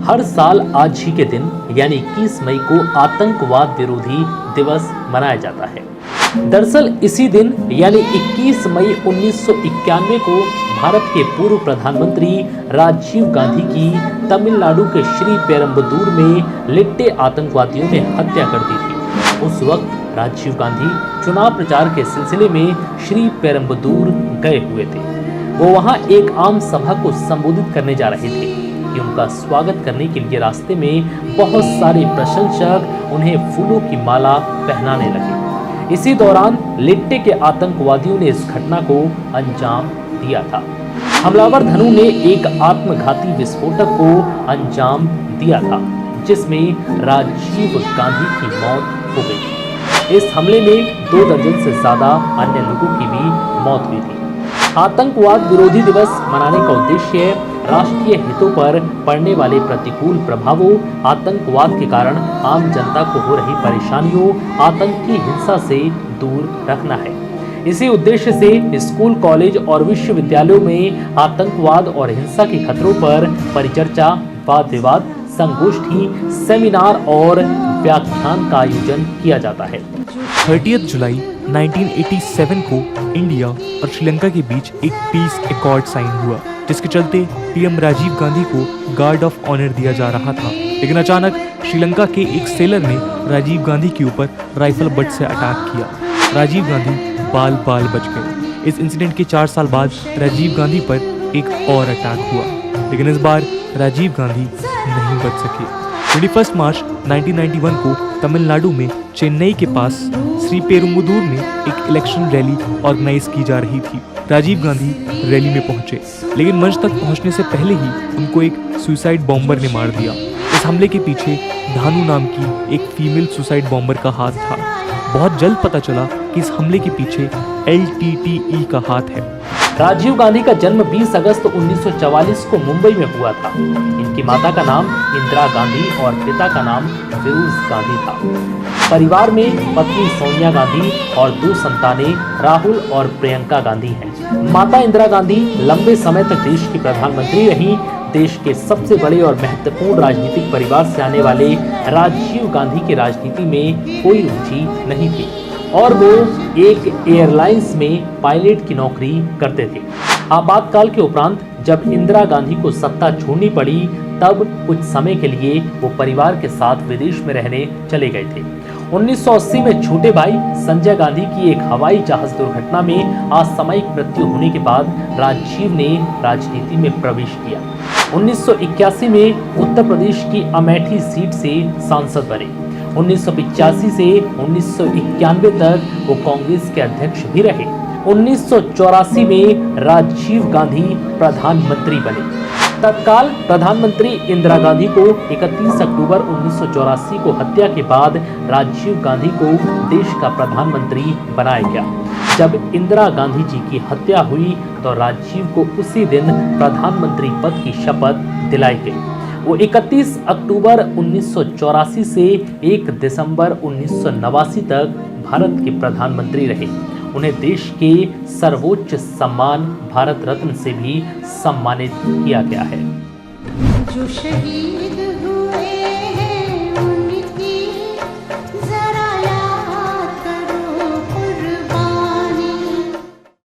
हर साल आज ही के दिन यानी 21 मई को आतंकवाद विरोधी दिवस मनाया जाता है। दरअसल इसी दिन यानी 21 मई 1991 को भारत के पूर्व प्रधानमंत्री राजीव गांधी की तमिलनाडु के श्री पेरम्बदूर में लिट्टे आतंकवादियों ने हत्या कर दी थी। उस वक्त राजीव गांधी चुनाव प्रचार के सिलसिले में श्री पेरम्बदूर गए हुए थे। वो वहां एक आम सभा को संबोधित करने जा रहे थे कि उनका स्वागत करने के लिए रास्ते में बहुत सारे प्रशंसक उन्हें फूलों की माला पहनाने लगे। इसी दौरान लिट्टे के आतंकवादियों ने इस घटना को अंजाम दिया था। हमलावर धनु ने एक आत्मघाती विस्फोटक को अंजाम दिया था जिसमें राजीव गांधी की मौत हो गई। इस हमले में 2 दर्जन से ज्यादा अन्य लोगों की भी मौत हुई थी। आतंकवाद विरोधी दिवस मनाने का उद्देश्य राष्ट्रीय हितों पर पड़ने वाले प्रतिकूल प्रभावों, आतंकवाद के कारण आम जनता को हो रही परेशानियों, आतंकी हिंसा से दूर रखना है। इसी उद्देश्य से स्कूल, कॉलेज और विश्वविद्यालयों में आतंकवाद और हिंसा के खतरों पर परिचर्चा, वाद विवाद, संगोष्ठी, सेमिनार और व्याख्यान का आयोजन किया जाता है। 30 जुलाई 1987 को इंडिया और श्रीलंका के बीच एक पीस एकॉर्ड साइन हुआ, जिसके चलते पीएम राजीव गांधी को गार्ड ऑफ ऑनर दिया जा रहा था। लेकिन अचानक श्रीलंका के एक सेलर ने राजीव गांधी के ऊपर राइफल बट से अटैक किया। राजीव गांधी बाल बाल बच गए। इस इंसिडेंट के 4 साल बाद राजीव गांधी पर एक और अटैक हुआ, लेकिन इस बार राजीव गांधी नहीं बच सके। 21 मार्च 1991 को तमिलनाडु में चेन्नई के पास श्री पेरुम्बदूर में एक इलेक्शन रैली ऑर्गेनाइज की जा रही थी। राजीव गांधी रैली में पहुंचे, लेकिन मंच तक पहुंचने से पहले ही उनको एक सुसाइड बॉम्बर ने मार दिया। इस हमले के पीछे धानु नाम की एक फीमेल सुसाइड बॉम्बर का हाथ था। बहुत जल्द पता चला कि इस हमले के पीछे LTTE का हाथ है। राजीव गांधी का जन्म 20 अगस्त 1944 को मुंबई में हुआ था। इनकी माता का नाम इंदिरा गांधी और पिता का नाम फिरोज गांधी था। परिवार में पत्नी सोनिया गांधी और 2 संतानें राहुल और प्रियंका गांधी हैं। माता इंदिरा गांधी लंबे समय तक देश की प्रधानमंत्री रहीं। देश के सबसे बड़े और महत्वपूर्ण राजनीतिक परिवार से आने वाले राजीव गांधी की राजनीति में कोई रुचि नहीं थी और वो एक एयरलाइंस में पायलट की नौकरी करते थे। आपातकाल के उपरांत जब इंदिरा गांधी को सत्ता छोड़नी पड़ी, तब कुछ समय के लिए वो परिवार के साथ विदेश में रहने चले गए थे। 1980 में छोटे भाई संजय गांधी की एक हवाई जहाज दुर्घटना में असामयिक मृत्यु होने के बाद राजीव ने राजनीति में प्रवेश किया। 1981 में उत्तर प्रदेश की अमेठी सीट से सांसद बने। 1985 से 1991 तक वो कांग्रेस के अध्यक्ष भी रहे। 1984 में राजीव गांधी प्रधानमंत्री बने। तत्काल प्रधानमंत्री इंदिरा गांधी को 31 अक्टूबर 1984 को हत्या के बाद राजीव गांधी को देश का प्रधानमंत्री बनाया गया। जब इंदिरा गांधी जी की हत्या हुई तो राजीव को उसी दिन प्रधानमंत्री पद की शपथ दिलाई गई। वो 31 अक्टूबर 1984 से 1 दिसंबर 1989 तक भारत के प्रधानमंत्री रहे। उन्हें देश के सर्वोच्च सम्मान भारत रत्न से भी सम्मानित किया गया है। जो शहीद